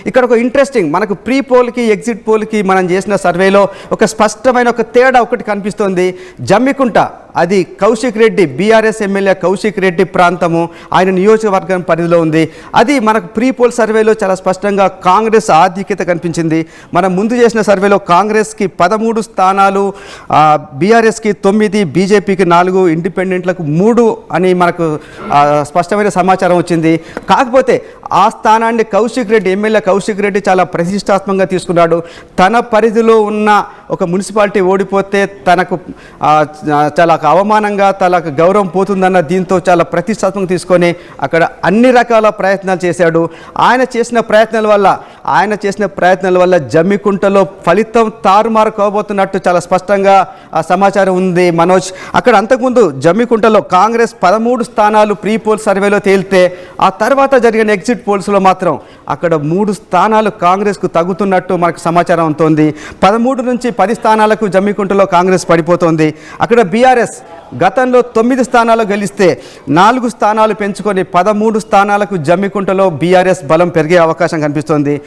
ఇక్కడ ఒక ఇంట్రెస్టింగ్ మనకు ప్రీ పోల్కి ఎగ్జిట్ పోల్కి మనం చేసిన సర్వేలో ఒక స్పష్టమైన ఒక తేడా ఒకటి కనిపిస్తోంది. జమ్మికుంట అది కౌశిక్ రెడ్డి బీఆర్ఎస్ ఎమ్మెల్యే కౌశిక్ రెడ్డి ప్రాంతము, ఆయన నియోజకవర్గం పరిధిలో ఉంది. అది మనకు ప్రీ పోల్ సర్వేలో చాలా స్పష్టంగా కాంగ్రెస్ ఆధిక్యత కనిపించింది. మనం ముందు చేసిన సర్వేలో కాంగ్రెస్కి 13 స్థానాలు, బీఆర్ఎస్కి 9, బీజేపీకి 4, ఇండిపెండెంట్లకు 3 అని మనకు స్పష్టమైన సమాచారం వచ్చింది. కాకపోతే ఆ స్థానాన్ని కౌశిక్ రెడ్డి ఎమ్మెల్యే కౌశిక్ రెడ్డి చాలా ప్రతిష్టాత్మకంగా తీసుకున్నాడు. తన పరిధిలో ఉన్న ఒక మున్సిపాలిటీ ఓడిపోతే తనకు చాలా అవమానంగా తనకు గౌరవం పోతుందన్న దీంతో చాలా ప్రతిష్టాత్మకంగా తీసుకొని అక్కడ అన్ని రకాల ప్రయత్నాలు చేశాడు. ఆయన చేసిన ప్రయత్నాల వల్ల జమ్మికుంటలో ఫలితం తారుమారు కాబోతున్నట్టు చాలా స్పష్టంగా సమాచారం ఉంది. మనోజ్, అక్కడ అంతకుముందు జమ్మికుంటలో కాంగ్రెస్ 13 స్థానాలు ప్రీ పోల్ సర్వేలో తేలితే ఆ తర్వాత జరిగిన ఎగ్జిట్ పోల్స్లో మాత్రం అక్కడ 3 స్థానాలు కాంగ్రెస్కు తగ్గుతున్నట్టు మనకు సమాచారం అవుతోంది. 13 నుంచి 10 స్థానాలకు జమ్మికుంటలో కాంగ్రెస్ పడిపోతోంది. అక్కడ బీఆర్ఎస్ గతంలో 9 స్థానాలు గెలిస్తే 4 స్థానాలు పెంచుకొని 13 స్థానాలకు జమ్మికుంటలో బీఆర్ఎస్ బలం పెరిగే అవకాశం కనిపిస్తోంది.